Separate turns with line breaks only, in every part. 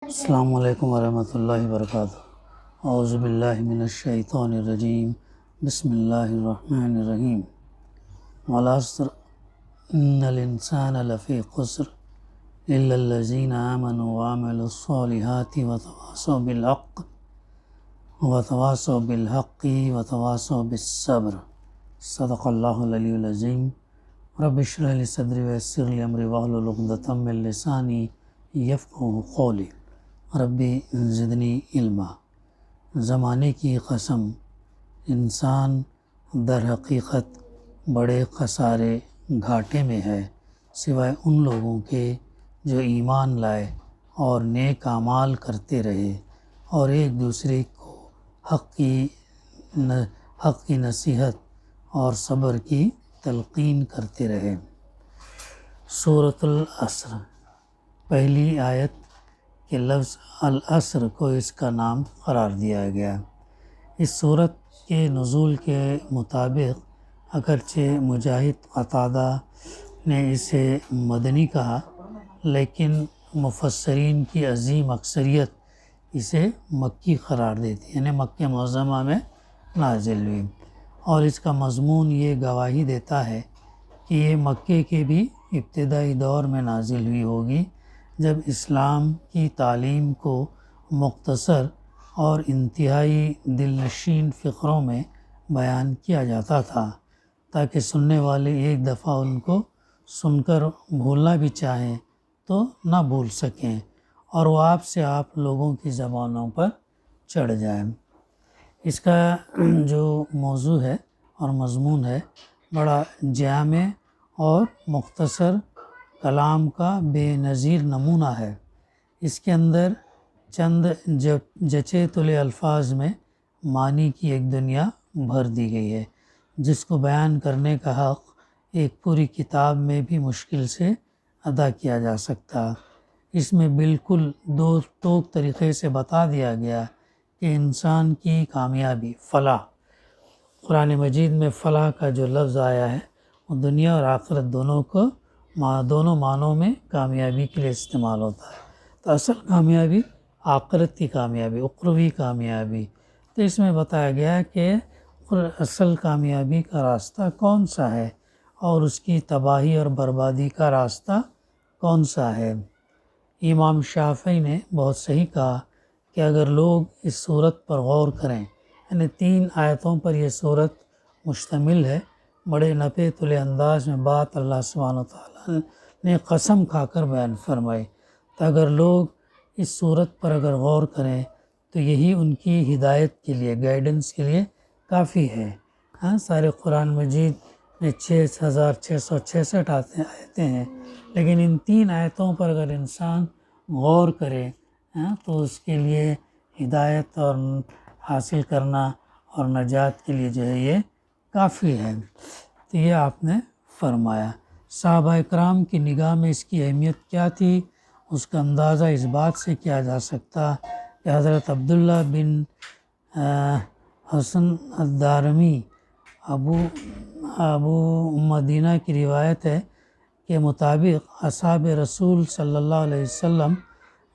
السلام علیکم ورحمۃ اللہ وبرکاتہ۔ اعوذ باللہ من الشیطان الرجیم، بسم اللہ الرحمن الرحیم۔ والعصر ان الانسان لفی خسر الا الذین آمنوا وعملوا الصالحات وتواصوا بالحق وتواصوا بالصبر۔ صدق اللہ العلی العظیم۔ رب اشرح لی صدری ویسر لی امری واحلل عقدۃ من لسانی یفقہوا قولی۔ ربی زدنی علما۔ زمانے کی قسم، انسان در حقیقت بڑے خسارے گھاٹے میں ہے، سوائے ان لوگوں کے جو ایمان لائے اور نیک اعمال کرتے رہے اور ایک دوسرے کو حق کی نصیحت اور صبر کی تلقین کرتے رہے۔ سورۃ العصر، پہلی آیت کے لفظ العصر کو اس کا نام قرار دیا گیا۔ اس سورت کے نزول کے مطابق اگرچہ مجاہد، قتادہ نے اسے مدنی کہا، لیکن مفسرین کی عظیم اکثریت اسے مکی قرار دیتی، یعنی مکہ معظمہ میں نازل ہوئی، اور اس کا مضمون یہ گواہی دیتا ہے کہ یہ مکے کے بھی ابتدائی دور میں نازل ہوئی ہوگی، جب اسلام کی تعلیم کو مختصر اور انتہائی دل نشین فقروں میں بیان کیا جاتا تھا، تاکہ سننے والے ایک دفعہ ان کو سن کر بھولنا بھی چاہیں تو نہ بھول سکیں، اور وہ آپ سے آپ لوگوں کی زبانوں پر چڑھ جائیں۔ اس کا جو موضوع ہے اور مضمون ہے، بڑا جامع اور مختصر کلام کا بے نظیر نمونہ ہے۔ اس کے اندر چند جچے تلے الفاظ میں معنی کی ایک دنیا بھر دی گئی ہے، جس کو بیان کرنے کا حق ایک پوری کتاب میں بھی مشکل سے ادا کیا جا سکتا۔ اس میں بالکل دو ٹوک طریقے سے بتا دیا گیا کہ انسان کی کامیابی، فلاح، قرآن مجید میں فلاح کا جو لفظ آیا ہے وہ دنیا اور آخرت دونوں معنوں میں کامیابی کے لیے استعمال ہوتا ہے۔ تو اصل کامیابی آخرت کی کامیابی، اخروی کامیابی۔ تو اس میں بتایا گیا کہ اصل کامیابی کا راستہ کون سا ہے اور اس کی تباہی اور بربادی کا راستہ کون سا ہے۔ امام شافعی نے بہت صحیح کہا کہ اگر لوگ اس صورت پر غور کریں، یعنی 3 آیتوں پر یہ صورت مشتمل ہے، بڑے نپے تلے انداز میں بات اللہ سبحانہ وتعالیٰ نے قسم کھا کر بیان فرمائی، تو اگر لوگ اس صورت پر اگر غور کریں تو یہی ان کی ہدایت کے لیے، گائیڈنس کے لیے کافی ہے۔ سارے قرآن مجید میں 6666 آیتیں ہیں، لیکن ان 3 آیتوں پر اگر انسان غور کرے تو اس کے لیے ہدایت اور حاصل کرنا اور نجات کے لیے جو ہے یہ کافی ہے۔ تو یہ آپ نے فرمایا۔ صحابہ کرام کی نگاہ میں اس کی اہمیت کیا تھی، اس کا اندازہ اس بات سے کیا جا سکتا کہ حضرت عبداللہ بن حسن الدارمی ابو مدینہ کی روایت ہے کے مطابق اصحاب رسول صلی اللہ علیہ وسلم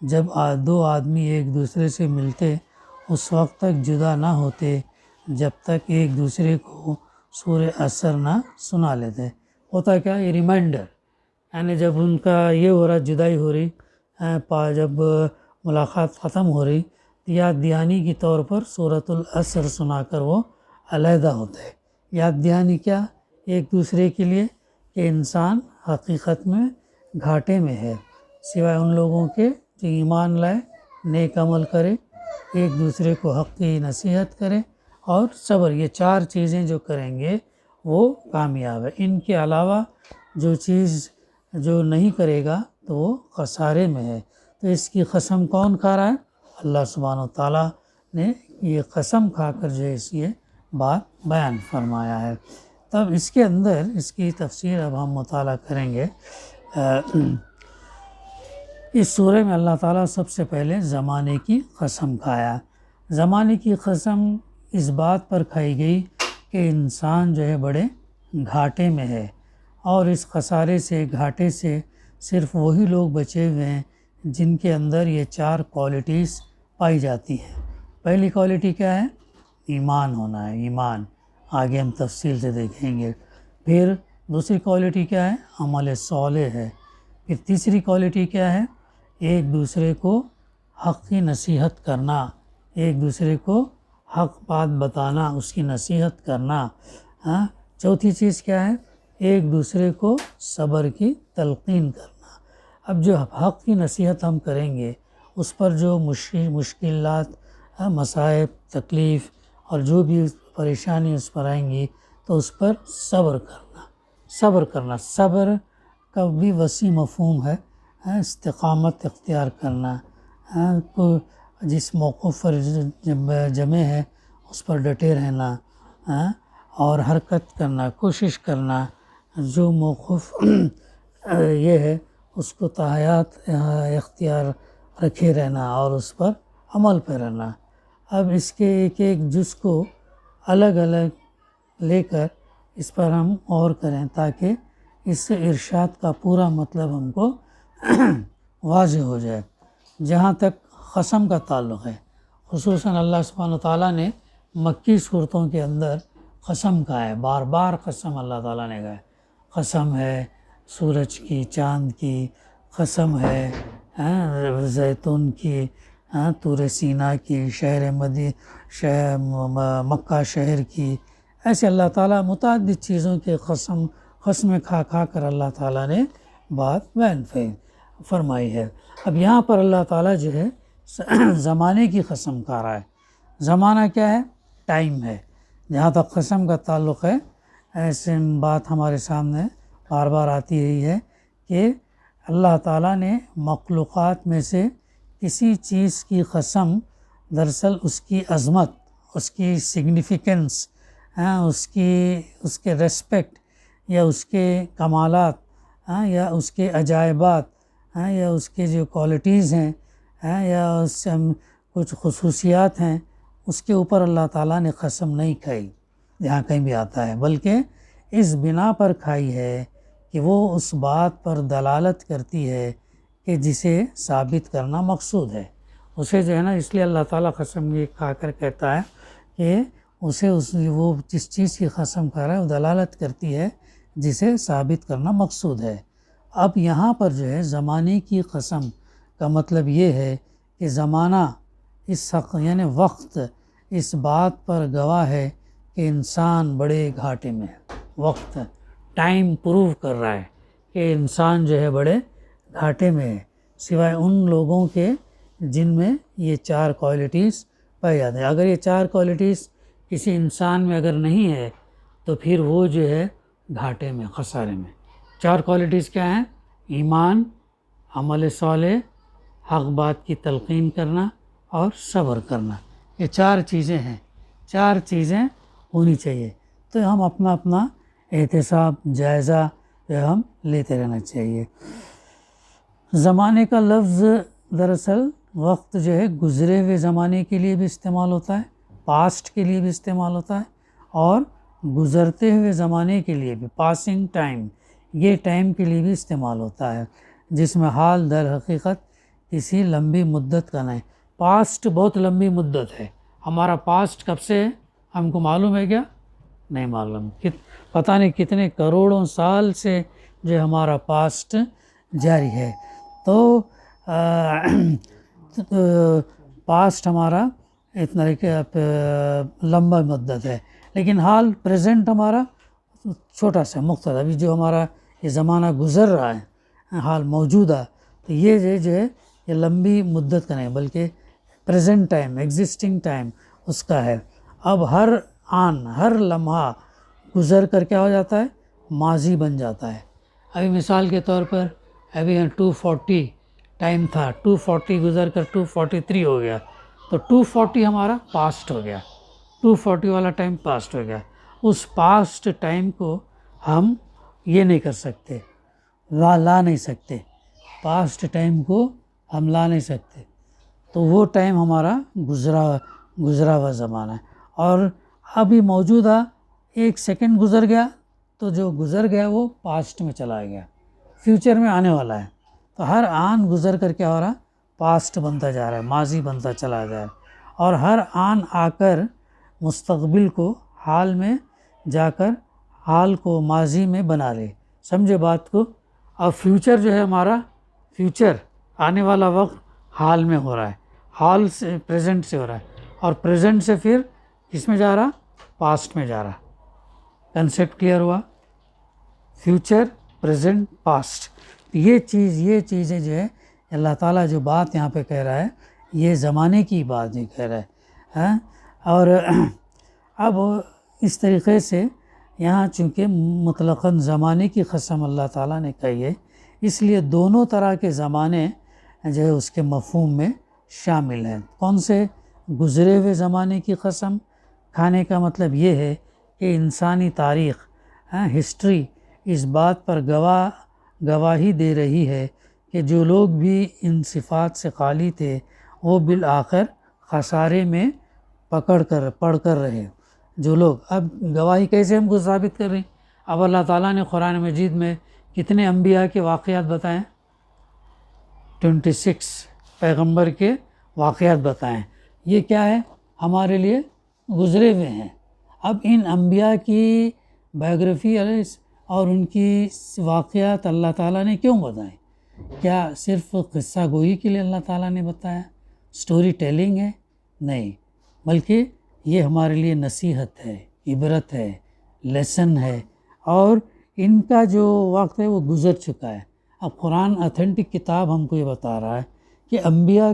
جب 2 آدمی ایک دوسرے سے ملتے اس وقت تک جدا نہ ہوتے جب تک ایک دوسرے کو سورہ عصر نہ سنا لیتے۔ ہوتا کیا، یہ ریمائنڈر، یعنی جب ان کا یہ ہو رہا، جدائی ہو رہی، جب ملاقات ختم ہو رہی، یاد دہانی کے طور پر سورۃ العصر سنا کر وہ علیحدہ ہوتے۔ یاد دہانی کیا، ایک دوسرے کے لیے کہ انسان حقیقت میں گھاٹے میں ہے، سوائے ان لوگوں کے جو ایمان لائے، نیک عمل کرے، ایک دوسرے کو حق کی نصیحت کرے اور صبر۔ یہ 4 چیزیں جو کریں گے وہ کامیاب ہے۔ ان کے علاوہ جو چیز جو نہیں کرے گا تو وہ خسارے میں ہے۔ تو اس کی قسم کون کھا رہا ہے؟ اللہ سبحانہ وتعالیٰ نے یہ قسم کھا کر جو ہے یہ بات بیان فرمایا ہے۔ تب اس کے اندر اس کی تفسیر اب ہم مطالعہ کریں گے۔ اس سورہ میں اللہ تعالیٰ سب سے پہلے زمانے کی قسم کھایا۔ زمانے کی قسم اس بات پر کھائی گئی کہ انسان جو ہے بڑے گھاٹے میں ہے، اور اس خسارے سے، گھاٹے سے صرف وہی لوگ بچے ہوئے ہیں جن کے اندر یہ 4 کوالٹیز پائی جاتی ہیں۔ پہلی کوالٹی کیا ہے؟ ایمان ہونا ہے، ایمان، آگے ہم تفصیل سے دیکھیں گے۔ پھر دوسری کوالٹی کیا ہے؟ عمل صالح ہے۔ پھر تیسری کوالٹی کیا ہے؟ ایک دوسرے کو حق کی نصیحت کرنا، ایک دوسرے کو حق بات بتانا، اس کی نصیحت کرنا۔ چوتھی چیز کیا ہے؟ ایک دوسرے کو صبر کی تلقین کرنا۔ اب جو حق کی نصیحت ہم کریں گے، اس پر جو مشکلات، مصائب، تکلیف اور جو بھی پریشانی اس پر آئیں گی تو اس پر صبر کرنا۔ صبر کا بھی وسیع مفہوم ہے، استقامت اختیار کرنا، جس موقف پر جمع ہے اس پر ڈٹے رہنا، اور حرکت کرنا، کوشش کرنا، جو موقف یہ ہے اس کو تحیات اختیار رکھے رہنا اور اس پر عمل پہ رہنا۔ اب اس کے ایک ایک جز کو الگ الگ لے کر اس پر ہم غور کریں تاکہ اس سے ارشاد کا پورا مطلب ہم کو واضح ہو جائے۔ جہاں تک قسم کا تعلق ہے، خصوصاً اللہ سبحانہ وتعالیٰ نے مکی صورتوں کے اندر قسم کہا ہے، بار بار قسم اللہ تعالیٰ نے کہا ہے۔ قسم ہے سورج کی، چاند کی، قسم ہے زیتون کی، طور سینا کی، مکہ شہر کی۔ ایسے اللہ تعالیٰ متعدد چیزوں کے قسمیں کھا کر اللہ تعالیٰ نے بات بیان فرمائی ہے۔ اب یہاں پر اللہ تعالیٰ جو ہے زمانے کی قسم کھا رہا ہے۔ زمانہ کیا ہے؟ ٹائم ہے۔ جہاں تک قسم کا تعلق ہے، ایسے بات ہمارے سامنے بار بار آتی رہی ہے کہ اللہ تعالیٰ نے مخلوقات میں سے کسی چیز کی قسم، دراصل اس کی عظمت، اس کی سگنیفیکنس، اس کے ریسپیکٹ یا اس کے کمالات، یا اس کے عجائبات، یا اس کے جو کوالٹیز ہیں، یا اس سے کچھ خصوصیات ہیں، اس کے اوپر اللہ تعالیٰ نے قسم نہیں کھائی جہاں کہیں بھی آتا ہے، بلکہ اس بنا پر کھائی ہے کہ وہ اس بات پر دلالت کرتی ہے کہ جسے ثابت کرنا مقصود ہے۔ اسے جو ہے نا، اس لیے اللہ تعالیٰ قسم یہ کھا کر کہتا ہے کہ وہ جس چیز کی قسم کھا رہا ہے وہ دلالت کرتی ہے جسے ثابت کرنا مقصود ہے۔ اب یہاں پر جو ہے زمانے کی قسم کا مطلب یہ ہے کہ زمانہ یعنی وقت اس بات پر گواہ ہے کہ انسان بڑے گھاٹے میں ہے۔ وقت، ٹائم پروو کر رہا ہے کہ انسان جو ہے بڑے گھاٹے میں ہے، سوائے ان لوگوں کے جن میں یہ 4 کوالٹیز پائی جاتی ہیں۔ اگر یہ 4 کوالٹیز کسی انسان میں اگر نہیں ہے تو پھر وہ جو ہے گھاٹے میں، خسارے میں۔ 4 کوالٹیز کیا ہیں؟ ایمان، عمل صالح، حق بات کی تلقین کرنا اور صبر کرنا۔ یہ 4 چیزیں ہیں، 4 چیزیں ہونی چاہیے۔ تو ہم اپنا احتساب، جائزہ ہم لیتے رہنا چاہیے۔ زمانے کا لفظ دراصل وقت جو ہے گزرے ہوئے زمانے کے لیے بھی استعمال ہوتا ہے، پاسٹ کے لیے بھی استعمال ہوتا ہے، اور گزرتے ہوئے زمانے کے لیے بھی، پاسنگ ٹائم، یہ ٹائم کے لیے بھی استعمال ہوتا ہے، جس میں حال در حقیقت کسی لمبی مدت کا نہیں۔ پاسٹ بہت لمبی مدت ہے، ہمارا پاسٹ کب سے ہے ہم کو معلوم ہے کیا؟ نہیں معلوم۔ پتہ نہیں کتنے کروڑوں سال سے جو ہمارا پاسٹ جاری ہے۔ تو پاسٹ ہمارا اتنا لمبا مدت ہے، لیکن حال پریزنٹ ہمارا چھوٹا سا مختصر، ابھی جو ہمارا یہ زمانہ گزر رہا ہے، حال موجودہ، تو یہ جو ہے یہ لمبی مدت کا نہیں بلکہ پریزنٹ ٹائم، ایگزسٹنگ ٹائم اس کا ہے۔ اب ہر آن، ہر لمحہ گزر کر کیا ہو جاتا ہے؟ ماضی بن جاتا ہے۔ ابھی مثال کے طور پر ابھی 240 ٹائم تھا، 240 گزر کر 243 ہو گیا، تو 240 ہمارا پاسٹ ہو گیا، 240 والا ٹائم پاسٹ ہو گیا۔ اس پاسٹ ٹائم کو ہم یہ نہیں کر سکتے، لا نہیں سکتے، پاسٹ ٹائم کو ہم لا نہیں سکتے، تو وہ ٹائم ہمارا گزرا ہوا زمانہ ہے۔ اور ابھی موجودہ 1 سیکنڈ گزر گیا تو جو گزر گیا وہ پاسٹ میں چلا گیا، فیوچر میں آنے والا ہے۔ تو ہر آن گزر کر کیا ہو رہا، پاسٹ بنتا جا رہا ہے، ماضی بنتا چلا جا رہا ہے، اور ہر آن آ کر مستقبل کو حال میں جا کر حال کو ماضی میں بنا لے، سمجھے بات کو. اب فیوچر جو ہے ہمارا، فیوچر آنے والا وقت حال میں ہو رہا ہے، حال سے پریزنٹ سے ہو رہا ہے، اور پریزنٹ سے پھر کس میں جا رہا، پاسٹ میں جا رہا. کنسیپٹ کلیئر ہوا، فیوچر، پریزنٹ، پاسٹ. یہ چیزیں جو ہے اللہ تعالیٰ جو بات یہاں پہ کہہ رہا ہے، یہ زمانے کی بات یہ کہہ رہا ہے، ہاں. اور اب اس طریقے سے یہاں چونکہ مطلقاً زمانے کی قسم اللہ تعالیٰ نے کہی ہے، اس لیے دونوں طرح کے زمانے جو ہے اس کے مفہوم میں شامل ہیں. کون سے؟ گزرے ہوئے زمانے کی قسم کھانے کا مطلب یہ ہے کہ انسانی تاریخ، ہسٹری اس بات پر گواہی دے رہی ہے کہ جو لوگ بھی ان صفات سے خالی تھے وہ بالآخر خسارے میں پڑ کر رہے. جو لوگ، اب گواہی کیسے ہم کو ثابت کر رہے ہیں؟ اب اللہ تعالیٰ نے قرآن مجید میں کتنے انبیاء کے واقعات بتائیں؟ 26 پیغمبر کے واقعات بتائیں. یہ کیا ہے؟ ہمارے لیے گزرے ہوئے ہیں. اب ان انبیاء کی بایوگرافی اور ان کی واقعات اللہ تعالیٰ نے کیوں بتائیں؟ کیا صرف قصہ گوئی کے لیے اللہ تعالیٰ نے بتایا؟ سٹوری ٹیلنگ ہے؟ نہیں، بلکہ یہ ہمارے لیے نصیحت ہے، عبرت ہے، لیسن ہے، اور ان کا جو وقت ہے وہ گزر چکا ہے. اب قرآن اتھینٹک کتاب ہم کو یہ بتا رہا ہے کہ انبیاء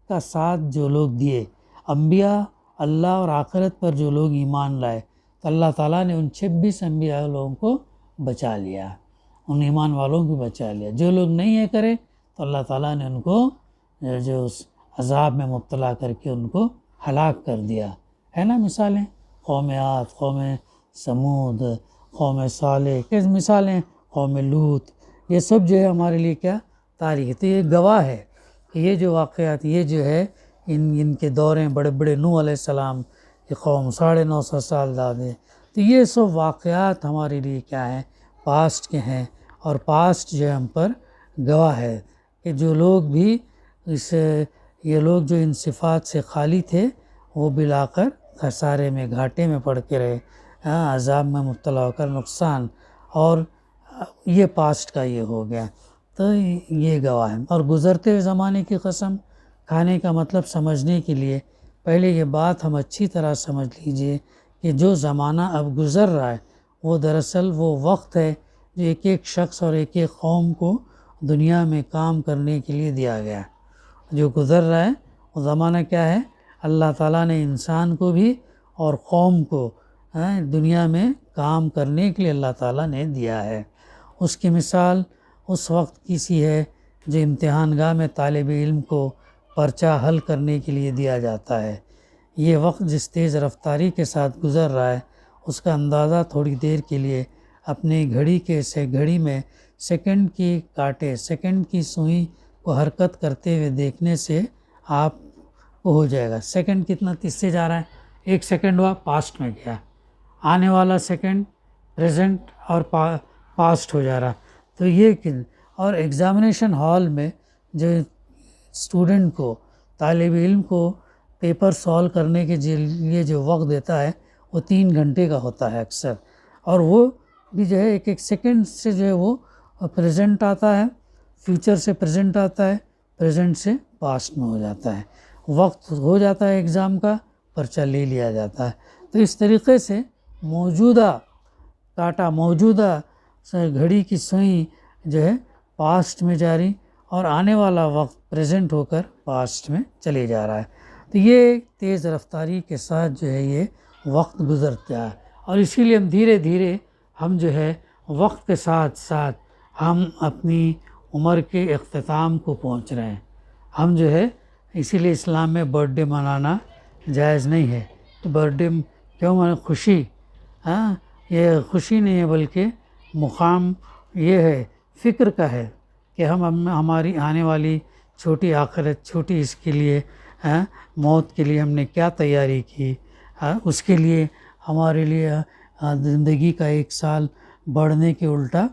کا ساتھ جو لوگ دیے، انبیاء اللہ اور آخرت پر جو لوگ ایمان لائے، تو اللہ تعالیٰ نے ان 26 انبیاء لوگوں کو بچا لیا، ان ایمان والوں کو بچا لیا. جو لوگ نہیں یہ کرے تو اللہ تعالیٰ نے ان کو جو اس عذاب میں مبتلا کر کے ان کو ہلاک کر دیا ہے نا. مثالیں قوم عاد، قوم سمود، قوم صالح، کس مثالیں، قوم لوط، یہ سب جو ہے ہمارے لیے کیا تاریخ. تو یہ گواہ ہے کہ یہ جو واقعات، یہ جو ہے ان کے دوریں بڑے بڑے، نوح علیہ السلام کی قوم 950 سال دادے، تو یہ سب واقعات ہمارے لیے کیا ہیں، پاسٹ کے ہیں. اور پاسٹ جو ہے ہم پر گواہ ہے کہ جو لوگ بھی یہ لوگ جو ان صفات سے خالی تھے وہ بالآخر خسارے میں، گھاٹے میں پڑ کے رہے، عذاب میں مبتلا ہو کر نقصان. اور یہ پاسٹ کا یہ ہو گیا. تو یہ گواہ ہے. اور گزرتے ہوئے زمانے کی قسم کھانے کا مطلب سمجھنے کے لیے پہلے یہ بات ہم اچھی طرح سمجھ لیجئے کہ جو زمانہ اب گزر رہا ہے وہ دراصل وہ وقت ہے جو ایک ایک شخص اور ایک ایک قوم کو دنیا میں کام کرنے کے لیے دیا گیا. جو گزر رہا ہے وہ زمانہ کیا ہے؟ اللہ تعالیٰ نے انسان کو بھی اور قوم کو دنیا میں کام کرنے کے لیے اللہ تعالیٰ نے دیا ہے. اس کی مثال اس وقت کی سی ہے جو امتحان گاہ میں طالب علم کو پرچہ حل کرنے کے لیے دیا جاتا ہے. یہ وقت جس تیز رفتاری کے ساتھ گزر رہا ہے اس کا اندازہ تھوڑی دیر کے لیے اپنے گھڑی میں سیکنڈ کی کاٹے، سیکنڈ کی سوئی کو حرکت کرتے ہوئے دیکھنے سے آپ کو ہو جائے گا. سیکنڈ کتنا تیز سے جا رہا ہے، 1 سیکنڈ ہوا پاسٹ میں گیا، آنے والا سیکنڈ پریزنٹ اور پاسٹ ہو جا رہا. تو یہ اور ایگزامینیشن ہال میں جو اسٹوڈنٹ کو، طالب علم کو پیپر سالو کرنے کے لیے جو وقت دیتا ہے وہ 3 گھنٹے کا ہوتا ہے اکثر. اور وہ بھی جو ہے ایک سیکنڈ سے جو ہے وہ پریزنٹ آتا ہے، فیوچر سے پریزنٹ آتا ہے، پریزنٹ سے پاسٹ میں ہو جاتا ہے. وقت ہو جاتا ہے ایگزام کا، پرچہ لے لیا جاتا ہے. تو اس طریقے سے موجودہ کاٹا، موجودہ گھڑی کی سوئی جو ہے پاسٹ میں جاری، اور آنے والا وقت پریزنٹ ہو کر پاسٹ میں چلے جا رہا ہے. تو یہ تیز رفتاری کے ساتھ جو ہے یہ وقت گزرتا ہے. اور اسی لیے ہم دھیرے دھیرے ہم جو ہے وقت کے ساتھ ساتھ ہم اپنی عمر کے اختتام کو پہنچ رہے ہیں. ہم جو ہے اسی لیے اسلام میں برتھ ڈے منانا جائز نہیں ہے. برتھ ڈے کیوں منانا؟ خوشی، یہ خوشی نہیں ہے بلکہ مقام یہ ہے، فکر کا ہے کہ ہم ہماری آنے والی چھوٹی آخرت، چھوٹی اس کے لیے موت کے لیے ہم نے کیا تیاری کی، اس کے لیے ہمارے لیے زندگی کا 1 سال بڑھنے کے الٹا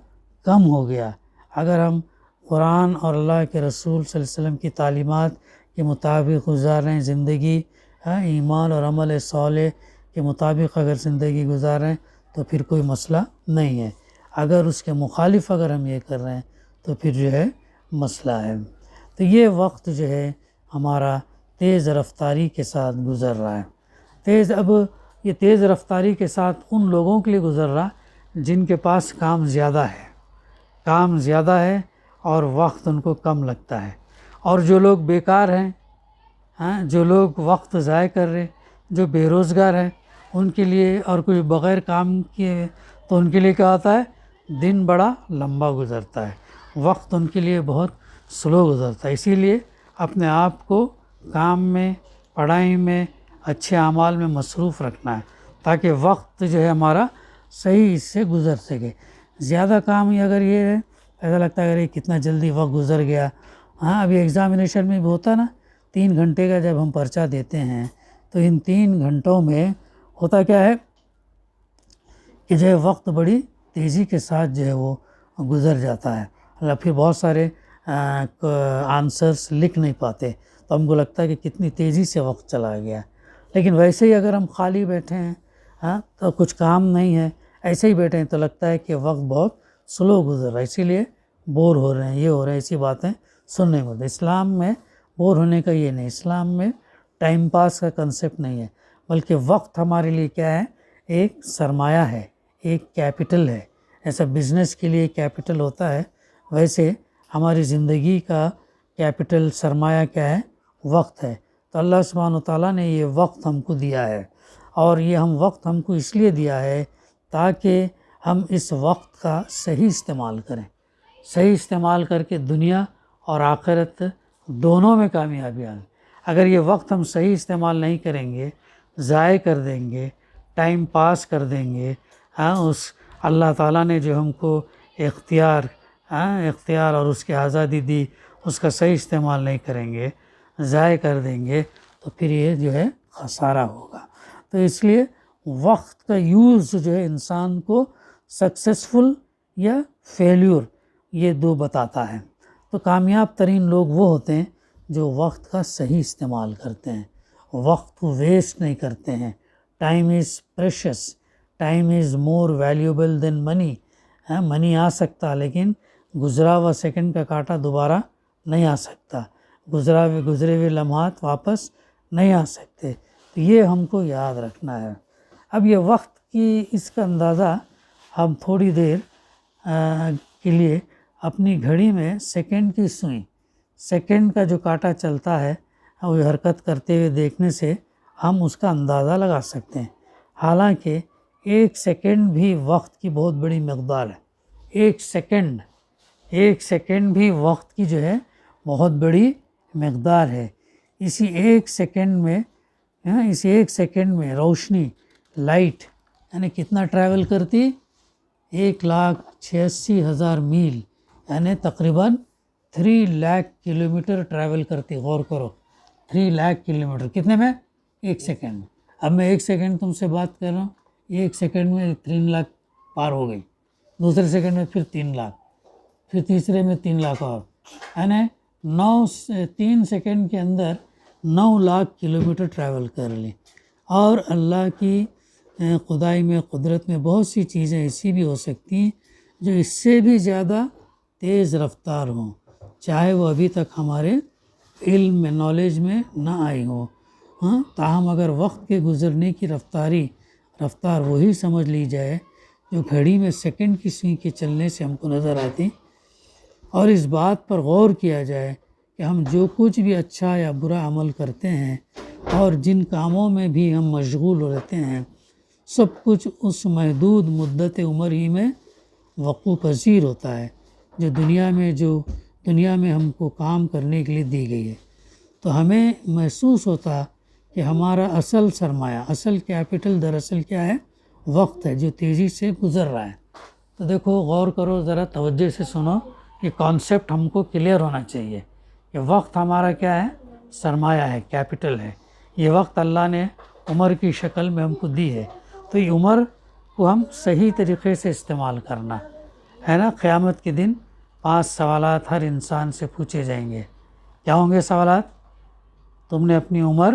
کم ہو گیا. اگر ہم قرآن اور اللہ کے رسول صلی اللہ علیہ وسلم کی تعلیمات کے مطابق گزار رہے ہیں زندگی، ایمان اور عمل صالح کے مطابق اگر زندگی گزار رہے ہیں تو پھر کوئی مسئلہ نہیں ہے. اگر اس کے مخالف اگر ہم یہ کر رہے ہیں تو پھر جو ہے مسئلہ ہے. تو یہ وقت جو ہے ہمارا تیز رفتاری کے ساتھ گزر رہا ہے. اب یہ تیز رفتاری کے ساتھ ان لوگوں کے لیے گزر رہا جن کے پاس کام زیادہ ہے اور وقت ان کو کم لگتا ہے. اور جو لوگ بیکار ہیں، جو لوگ وقت ضائع کر رہے، جو بے روزگار ہیں، ان کے لیے اور کوئی بغیر کام کیے تو ان کے لیے کیا ہوتا ہے، دن بڑا لمبا گزرتا ہے، وقت ان کے لیے بہت سلو گزرتا ہے. اسی لیے اپنے آپ کو کام میں، پڑھائی میں، اچھے اعمال میں مصروف رکھنا ہے تاکہ وقت جو ہے ہمارا صحیح اس سے گزر سکے. زیادہ کام ہی اگر یہ ہے، ایسا لگتا ہے اگر یہ کتنا جلدی وقت گزر گیا. ابھی ایگزامینیشن میں بھی ہوتا نا، 3 گھنٹے کا جب ہم پرچہ دیتے ہیں تو ان 3 گھنٹوں میں ہوتا کیا ہے کہ جو ہے وقت بڑی تیزی کے ساتھ جو ہے وہ گزر جاتا ہے. پھر بہت سارے آنسرس لکھ نہیں پاتے تو ہم کو لگتا ہے کہ کتنی تیزی سے وقت چلا گیا. لیکن ویسے ہی اگر ہم خالی بیٹھے ہیں تو کچھ کام نہیں ہے، ایسے ہی بیٹھے ہیں تو لگتا ہے کہ وقت بہت سلو گزر رہا ہے، اسی لیے بور ہو رہے ہیں، یہ ہو رہا ہے، ایسی باتیں سننے کو. اسلام میں بور ہونے کا یہ نہیں، اسلام میں ٹائم پاس کا کنسیپٹ نہیں ہے، بلکہ وقت ہمارے لیے کیا ہے، ایک سرمایہ ہے، ایک کیپٹل ہے. ایسا بزنس کے لیے کیپٹل ہوتا ہے، ویسے ہماری زندگی کا کیپٹل سرمایہ کیا ہے، وقت ہے. تو اللہ سبحانہ وتعالیٰ نے یہ وقت ہم کو دیا ہے، اور یہ وقت ہم کو اس لیے دیا ہے تاکہ ہم اس وقت کا صحیح استعمال کریں. صحیح استعمال کر کے دنیا اور آخرت دونوں میں کامیابی آئے. اگر یہ وقت ہم صحیح استعمال نہیں کریں گے، ضائع کر دیں گے، ٹائم پاس کر دیں گے، اس اللہ تعالیٰ نے جو ہم کو اختیار اور اس کی آزادی دی، اس کا صحیح استعمال نہیں کریں گے، ضائع کر دیں گے تو پھر یہ جو ہے خسارہ ہوگا. تو اس لیے وقت کا یوز جو ہے انسان کو سکسیسفل یا فیلیور یہ 2 بتاتا ہے. تو کامیاب ترین لوگ وہ ہوتے ہیں جو وقت کا صحیح استعمال کرتے ہیں، وقت کو ویسٹ نہیں کرتے ہیں. Time is precious, time is more valuable than money. Money آ سکتا لیکن گزرا ہوا سیکنڈ کا کانٹا دوبارہ نہیں آ سکتا، گزرے ہوئے لمحات واپس نہیں آ سکتے. تو یہ ہم کو یاد رکھنا ہے. اب یہ وقت کی اس کا اندازہ ہم تھوڑی دیر کے لیے اپنی گھڑی میں سیکنڈ کی سوئی، سیکنڈ کا جو کانٹا چلتا ہے وہ حرکت کرتے ہوئے دیکھنے سے ہم اس کا اندازہ لگا سکتے ہیں. حالانکہ 1 سیکنڈ بھی وقت کی بہت بڑی مقدار ہے. 1 سیکنڈ بھی وقت کی جو ہے بہت بڑی مقدار ہے. اسی 1 سیکنڈ میں روشنی، لائٹ یعنی کتنا ٹریول کرتی، 1,86,000 میل یعنی تقریباً 3 لاکھ کلومیٹر ٹریول کرتی. غور کرو، 3 لاکھ کلومیٹر کتنے میں، 1 سیکنڈ میں. اب میں 1 سیکنڈ تم سے بات کر رہا ہوں، 1 سیکنڈ میں 3 لاکھ پار ہو گئی، دوسرے سیکنڈ میں پھر 3 لاکھ، پھر تیسرے میں 3 لاکھ اور، یعنی 3 سیکنڈ کے اندر 9 لاکھ کلومیٹر ٹریول کر لی. اور اللہ کی خدائی میں، قدرت میں بہت سی چیزیں ایسی بھی ہو سکتی ہیں جو اس سے بھی زیادہ تیز رفتار ہوں، چاہے وہ ابھی تک ہمارے علم میں، نالج میں نہ آئی ہوں. تاہم اگر وقت کے گزرنے کی رفتار وہی سمجھ لی جائے جو گھڑی میں سیکنڈ کی سوئی کے چلنے سے ہم کو نظر آتی، اور اس بات پر غور کیا جائے کہ ہم جو کچھ بھی اچھا یا برا عمل کرتے ہیں اور جن کاموں میں بھی ہم مشغول رہتے ہیں، سب کچھ اس محدود مدت عمر ہی میں وقوع پذیر ہوتا ہے جو دنیا میں ہم کو کام کرنے کے لیے دی گئی ہے. تو ہمیں محسوس ہوتا کہ ہمارا اصل سرمایہ، اصل کیپٹل دراصل کیا ہے، وقت ہے جو تیزی سے گزر رہا ہے. تو دیکھو، غور کرو، ذرا توجہ سے سنو، یہ کانسیپٹ ہم کو کلیئر ہونا چاہیے کہ وقت ہمارا کیا ہے، سرمایہ ہے، کیپٹل ہے. یہ وقت اللہ نے عمر کی شکل میں ہم کو دی ہے، تو یہ عمر کو ہم صحیح طریقے سے استعمال کرنا ہے نا. قیامت کے دن 5 سوالات ہر انسان سے پوچھے جائیں گے۔ کیا ہوں گے سوالات؟ تم نے اپنی عمر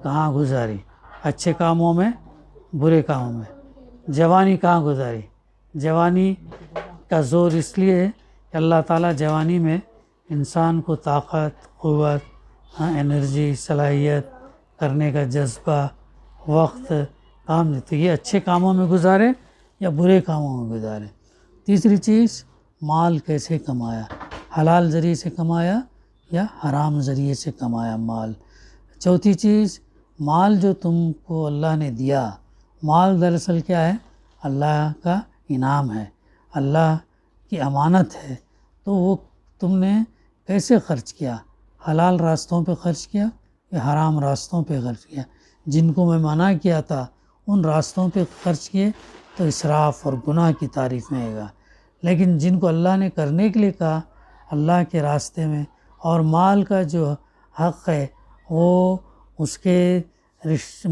کہاں گزاری؟ اچھے کاموں میں، برے کاموں میں؟ جوانی کہاں گزاری؟ جوانی کا زور اس لیے ہے کہ اللہ تعالیٰ جوانی میں انسان کو طاقت، قوت، انرجی، صلاحیت کرنے کا جذبہ، وقت، کام دے، تو یہ اچھے کاموں میں گزارے یا برے کاموں میں گزارے۔ تیسری چیز، مال کیسے کمایا؟ حلال ذریعے سے کمایا یا حرام ذریعے سے کمایا مال؟ چوتھی چیز، مال جو تم کو اللہ نے دیا، مال دراصل کیا ہے؟ اللہ کا انعام ہے، اللہ کی امانت ہے، تو وہ تم نے کیسے خرچ کیا؟ حلال راستوں پہ خرچ کیا یا حرام راستوں پہ خرچ کیا؟ جن کو میں منع کیا تھا ان راستوں پہ خرچ کیے تو اسراف اور گناہ کی تعریف میں آئے گا، لیکن جن کو اللہ نے کرنے کے لیے کہا اللہ کے راستے میں، اور مال کا جو حق ہے وہ اس کے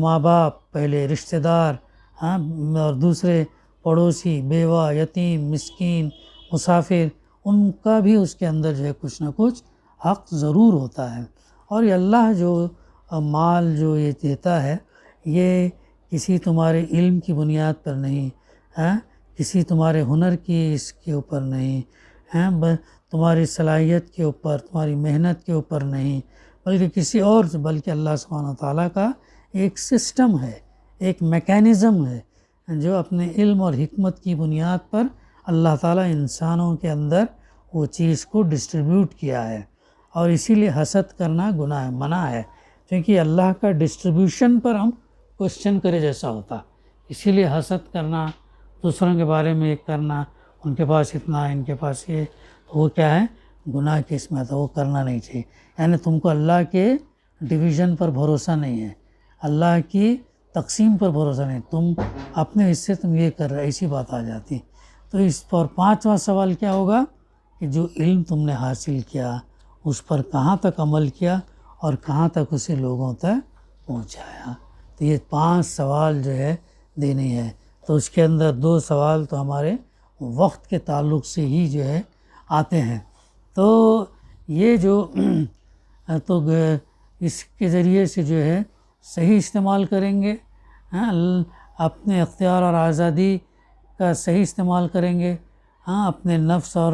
ماں باپ، پہلے رشتہ دار، اور دوسرے پڑوسی، بیوہ، یتیم، مسکین، مسافر، ان کا بھی اس کے اندر جو ہے کچھ نہ کچھ حق ضرور ہوتا ہے۔ اور یہ اللہ جو مال جو یہ دیتا ہے یہ کسی تمہارے علم کی بنیاد پر نہیں، کسی تمہارے ہنر کی اس کے اوپر نہیں، تمہاری صلاحیت کے اوپر، تمہاری محنت کے اوپر نہیں، بلکہ کسی اور، بلکہ اللہ سبحانہ وتعالیٰ کا ایک سسٹم ہے، ایک میکینزم ہے جو اپنے علم اور حکمت کی بنیاد پر اللہ تعالیٰ انسانوں کے اندر وہ چیز کو ڈسٹریبیوٹ کیا ہے۔ اور اسی لیے حسد کرنا گناہ ہے، منع ہے، کیونکہ اللہ کا ڈسٹریبیوشن پر ہم کوشچن کرے جیسا ہوتا، اسی لیے حسد کرنا، دوسروں کے بارے میں کرنا، ان کے پاس اتنا، ان کے پاس یہ، تو وہ کیا ہے؟ گناہ کی اس میں، تو وہ کرنا نہیں چاہیے۔ یعنی تم کو اللہ کے ڈویژن پر بھروسہ نہیں ہے، اللہ کی تقسیم پر بھروسہ نہیں، تم اپنے حصے تم یہ کر رہے، ایسی بات آ جاتی۔ تو اس پر 5واں سوال کیا ہوگا کہ جو علم تم نے حاصل کیا اس پر کہاں تک عمل کیا اور کہاں تک اسے لوگوں تک پہنچایا؟ تو یہ 5 سوال جو ہے دینے ہیں۔ تو اس کے اندر 2 سوال تو ہمارے وقت کے تعلق سے ہی جو ہے آتے ہیں، تو یہ جو تو اس کے ذریعے سے جو ہے صحیح استعمال کریں گے، اپنے اختیار اور آزادی کا صحیح استعمال کریں گے، اپنے نفس اور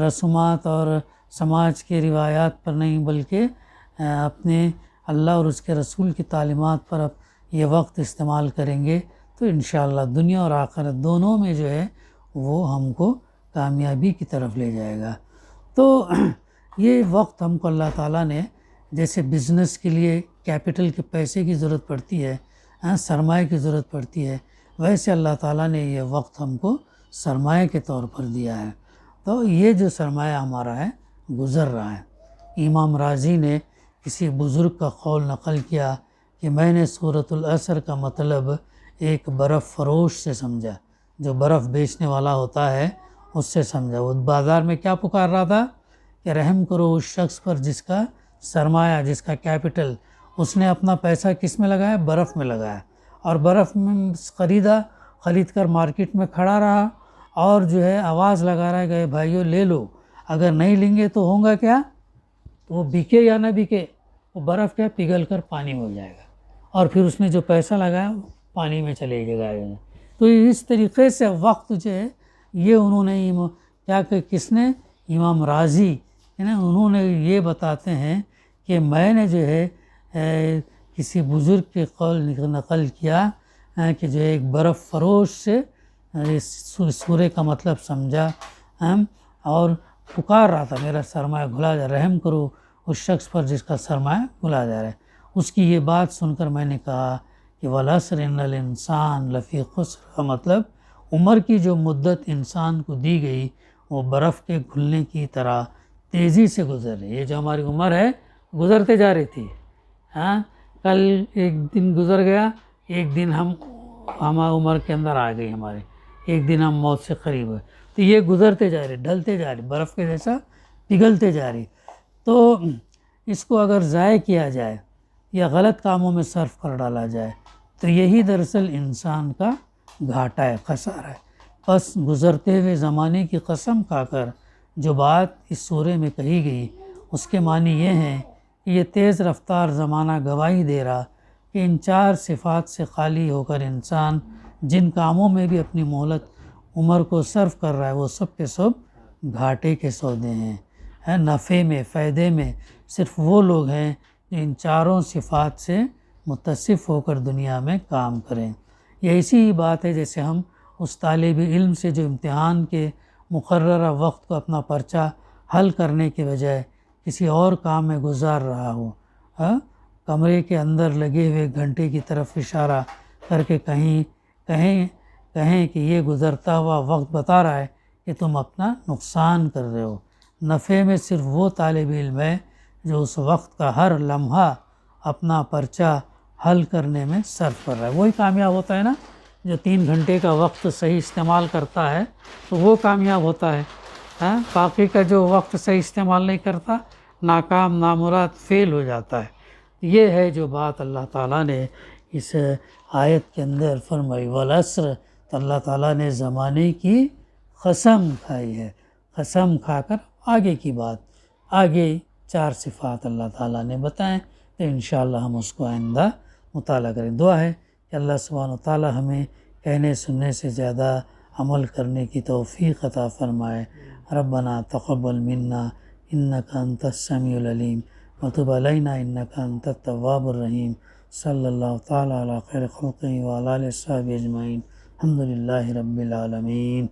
رسومات اور سماج کے روایات پر نہیں، بلکہ اپنے اللہ اور اس کے رسول کی تعلیمات پر یہ وقت استعمال کریں گے، تو انشاءاللہ دنیا اور آخرت دونوں میں جو ہے وہ ہم کو کامیابی کی طرف لے جائے گا۔ تو یہ وقت ہم کو اللہ تعالیٰ نے، جیسے بزنس کے لیے کیپٹل کے پیسے کی ضرورت پڑتی ہے، سرمایہ کی ضرورت پڑتی ہے، ویسے اللہ تعالیٰ نے یہ وقت ہم کو سرمایہ کے طور پر دیا ہے۔ تو یہ جو سرمایہ ہمارا ہے گزر رہا ہے۔ امام راضی نے کسی بزرگ کا قول نقل کیا کہ میں نے سورۃ العصر کا مطلب ایک برف فروش سے سمجھا، جو برف بیچنے والا ہوتا ہے اس سے سمجھا۔ وہ بازار میں کیا پکار رہا تھا کہ رحم کرو اس شخص پر جس کا سرمایہ، جس کا کیپٹل، اس نے اپنا پیسہ کس میں لگایا؟ برف میں لگایا، اور برف میں خرید کر مارکیٹ میں کھڑا رہا اور جو ہے آواز لگا رہا ہے کہ بھائیو لے لو، اگر نہیں لیں گے تو ہوگا کیا؟ وہ بکے یا نہ بکے، وہ برف کیا پگھل کر پانی ہو جائے گا، اور پھر اس نے جو پیسہ لگایا وہ پانی میں چلے گا۔ تو اس طریقے سے وقت جو ہے یہ انہوں نے کیا کہ کس نے؟ امام راضی، انہوں نے یہ بتاتے ہیں کہ میں نے جو ہے کسی بزرگ کے قول نقل کیا کہ جو ایک برف فروش سے سورے کا مطلب سمجھا، اور پکار رہا تھا میرا سرمایہ گھلا جا، رحم کرو اس شخص پر جس کا سرمایہ گھلا جا رہا ہے۔ اس کی یہ بات سن کر میں نے کہا کہ والعصر ان الانسان لفی خسر، کا مطلب عمر کی جو مدت انسان کو دی گئی وہ برف کے گھلنے کی طرح تیزی سے گزر رہی ہے۔ یہ جو ہماری عمر ہے گزرتے جا رہی تھی، کل ایک دن گزر گیا، ایک دن ہماری عمر کے اندر آ گئی، ہمارے ایک دن ہم موت سے قریب ہوئے، تو یہ گزرتے جا رہی، ڈھلتے جا رہی، برف کے جیسا پگھلتے جا رہی۔ تو اس کو اگر ضائع کیا جائے یا غلط کاموں میں صرف کر ڈالا جائے تو یہی دراصل انسان کا گھاٹا ہے، خسارہ ہے۔ بس گزرتے ہوئے زمانے کی قسم کھا کر جو بات اس سورے میں کہی گئی اس کے معنی یہ ہیں کہ یہ تیز رفتار زمانہ گواہی دے رہا کہ ان 4 صفات سے خالی ہو کر انسان جن کاموں میں بھی اپنی مہلت عمر کو صرف کر رہا ہے وہ سب کے سب گھاٹے کے سودے ہیں۔ نفع میں، فائدے میں صرف وہ لوگ ہیں جو ان 4 صفات سے متصف ہو کر دنیا میں کام کریں۔ یہ ایسی ہی بات ہے جیسے ہم اس طالب علم سے جو امتحان کے مقررہ وقت کو اپنا پرچہ حل کرنے کے بجائے کسی اور کام میں گزار رہا ہو، کمرے کے اندر لگے ہوئے گھنٹے کی طرف اشارہ کر کے کہیں کہ یہ گزرتا ہوا وقت بتا رہا ہے کہ تم اپنا نقصان کر رہے ہو۔ نفع میں صرف وہ طالب علم ہے جو اس وقت کا ہر لمحہ اپنا پرچہ حل کرنے میں صرف کر رہا ہے، وہی کامیاب ہوتا ہے نا۔ جو 3 گھنٹے کا وقت صحیح استعمال کرتا ہے تو وہ کامیاب ہوتا ہے، باقی کا جو وقت صحیح استعمال نہیں کرتا ناکام، نامراد، فیل ہو جاتا ہے۔ یہ ہے جو بات اللہ تعالیٰ نے اس آیت کے اندر فرمائی، والعصر، تو اللہ تعالیٰ نے زمانے کی قسم کھائی ہے۔ قسم کھا کر آگے کی بات، آگے 4 صفات اللہ تعالیٰ نے بتائیں، تو انشاءاللہ ہم اس کو آئندہ مطالعہ کریں۔ دعا ہے کہ اللہ سبحانہ وتعالی ہمیں کہنے سننے سے زیادہ عمل کرنے کی توفیق عطا فرمائے۔ ربنا تقبل منا انک انت السمیع العلیم وتب علینا انک انت التواب الرحیم۔ صلی اللہ تعالی علی خیر خلقہ وعلی آلہ وصحبہ اجمعین۔ الحمد للہ رب العالمین۔